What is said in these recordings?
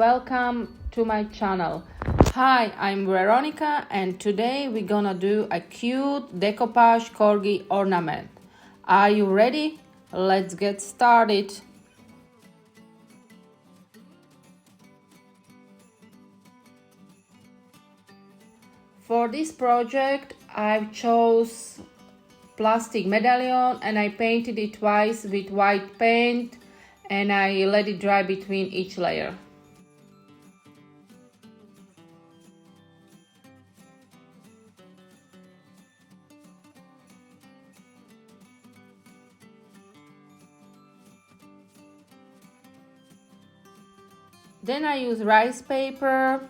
welcome to my channel. Hi, I'm Veronica and today we're gonna do a cute decoupage corgi ornament. Are you ready? Let's get started. For this project I've chose plastic medallion and I painted it twice with white paint and I let it dry between each layer. Then I use rice paper.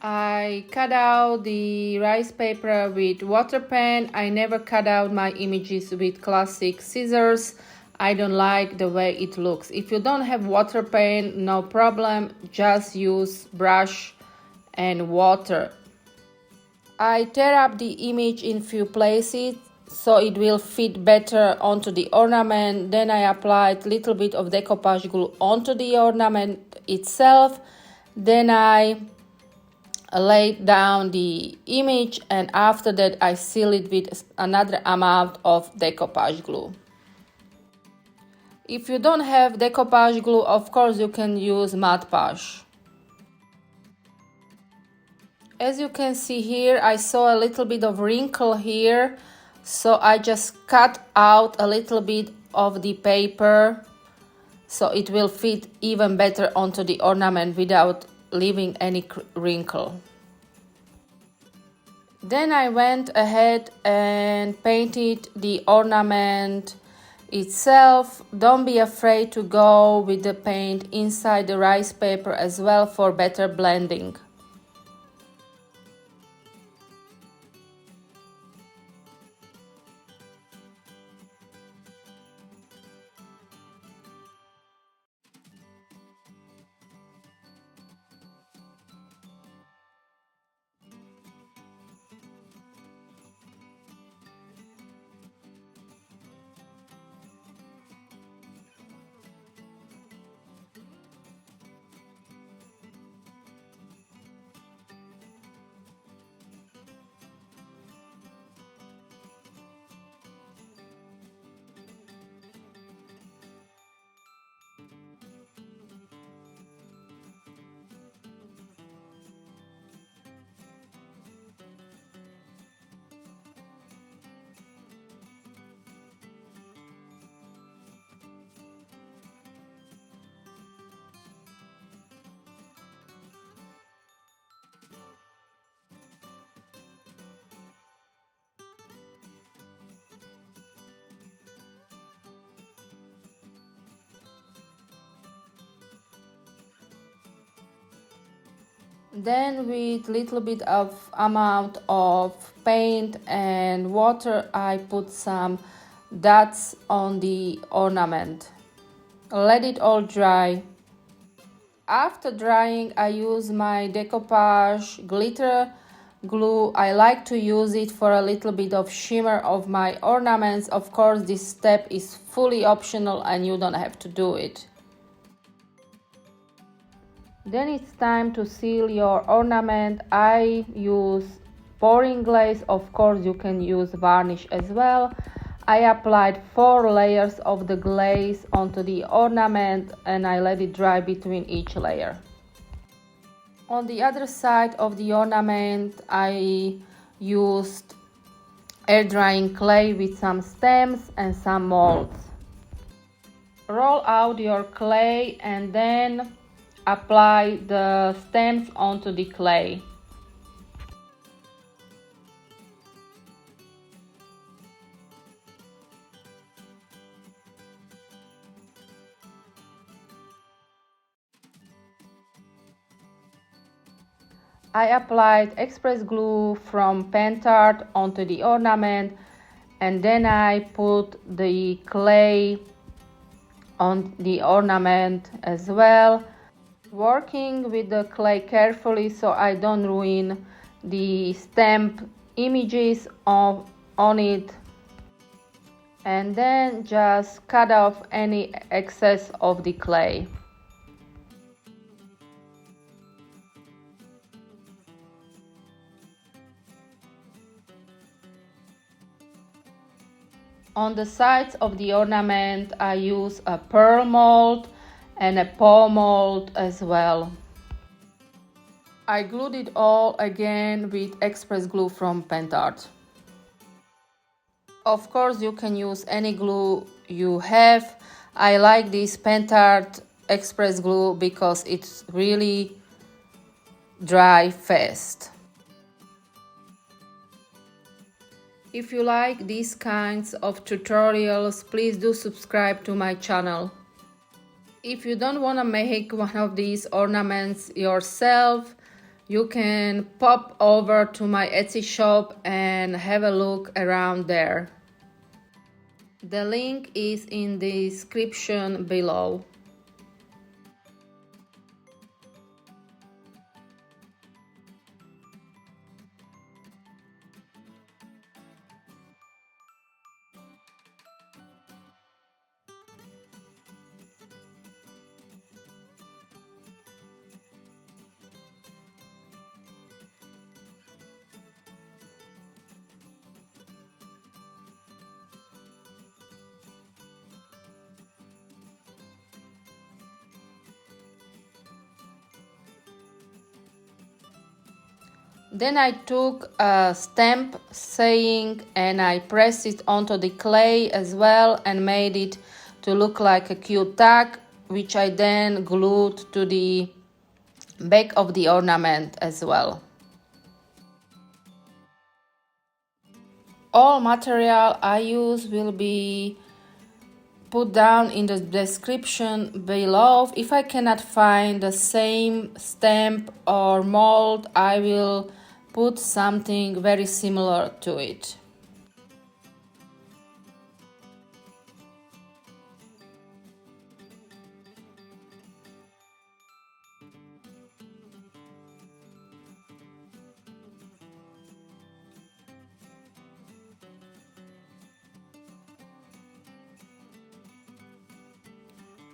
I cut out the rice paper with water pen. I never cut out my images with classic scissors. I don't like the way it looks. If you don't have water pen, no problem, just use brush and water. I tear up the image in few places so it will fit better onto the ornament. Then I applied a little bit of decoupage glue onto the ornament itself. Then I laid down the image and after that I seal it with another amount of decoupage glue. If you don't have decoupage glue, of course you can use Mod Podge. As you can see here, I saw a little bit of wrinkle here, so I just cut out a little bit of the paper so it will fit even better onto the ornament without leaving any wrinkle. Then I went ahead and painted the ornament itself. Don't be afraid to go with the paint inside the rice paper as well for better blending. Then with little bit of amount of paint and water I put some dots on the ornament. Let it all dry. After drying I use my decoupage glitter glue. I like to use it for a little bit of shimmer of my ornaments. Of course this step is fully optional and you don't have to do it. Then it's time to seal your ornament. I use pouring glaze. Of course you can use varnish as well. I applied 4 layers of the glaze onto the ornament and I let it dry between each layer. On the other side of the ornament I used air drying clay with some stems and some molds. Roll out your clay and then apply the stems onto the clay. I applied express glue from Pen Tart onto the ornament and then I put the clay on the ornament as well. Working with the clay carefully so I don't ruin the stamp images on it, and then just cut off any excess of the clay. On the sides of the ornament I use a pearl mold and a paw mold as well. I glued it all again with express glue from Pentart. Of course you can use any glue you have. I like this Pentart express glue because it's really dry fast. If you like these kinds of tutorials, please do subscribe to my channel. If you don't want to make one of these ornaments yourself, you can pop over to my Etsy shop and have a look around there. The link is in the description below. Then I took a stamp saying and I pressed it onto the clay as well and made it to look like a cute tag, which I then glued to the back of the ornament as well. All material I use will be put down in the description below. If I cannot find the same stamp or mold, I will put something very similar to it.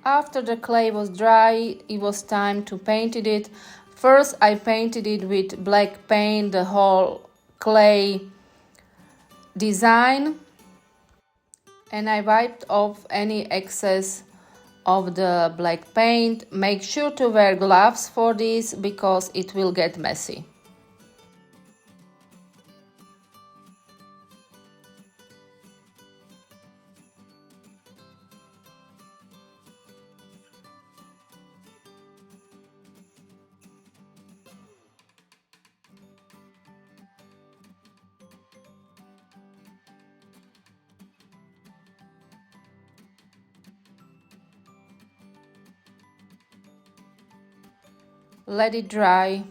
After the clay was dry, it was time to paint it. First I painted it with black paint, the whole clay design, and I wiped off any excess of the black paint. Make sure to wear gloves for this because it will get messy. Let it dry.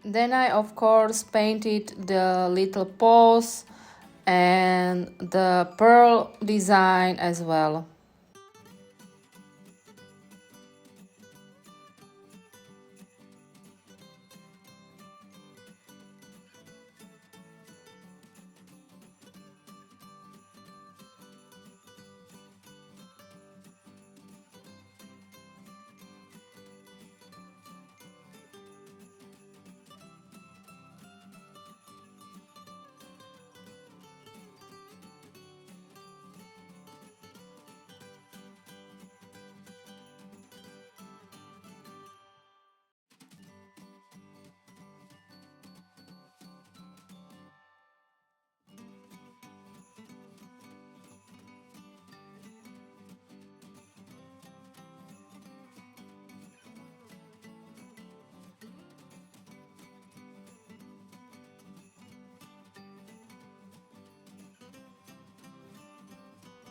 Then I of course painted the little paws and the pearl design as well.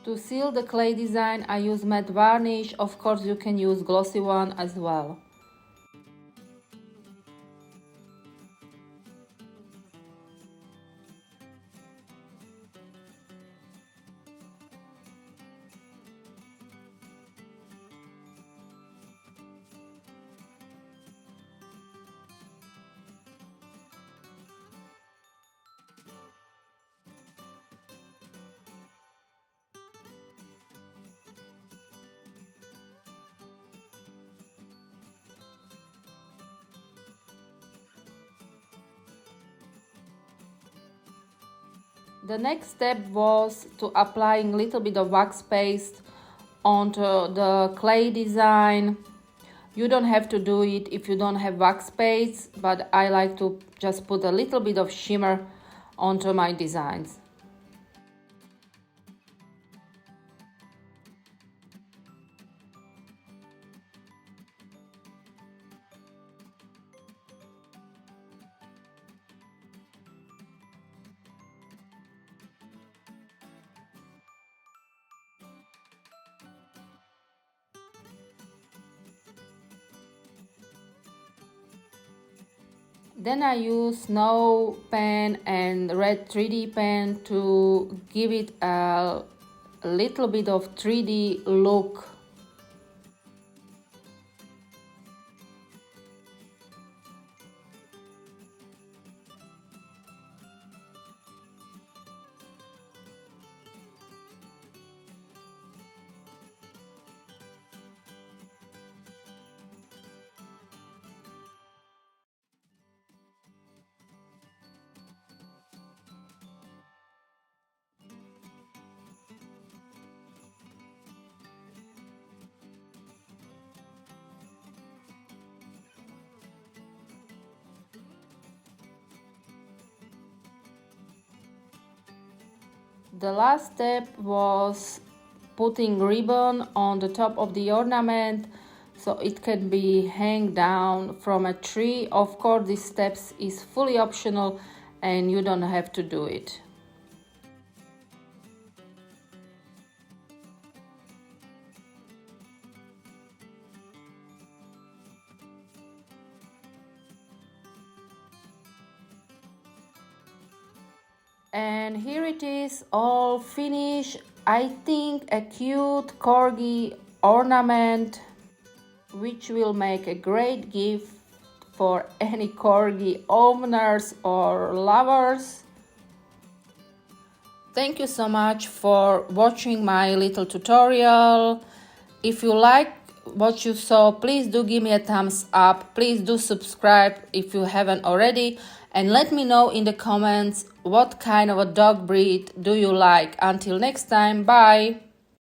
To seal the clay design, I use matte varnish. Of course, you can use glossy one as well. The next step was to applying a little bit of wax paste onto the clay design. You don't have to do it if you don't have wax paste, but I like to just put a little bit of shimmer onto my designs. Then I use snow pen and red 3D pen to give it a little bit of 3D look. The last step was putting ribbon on the top of the ornament so it can be hang down from a tree. Of course, this step is fully optional and you don't have to do it. And here it is, all finished. I think a cute corgi ornament which will make a great gift for any corgi owners or lovers. Thank you so much for watching my little tutorial. If you like what you saw, please do give me a thumbs up. Please do subscribe if you haven't already, and let me know in the comments what kind of a dog breed do you like. Until next time, bye.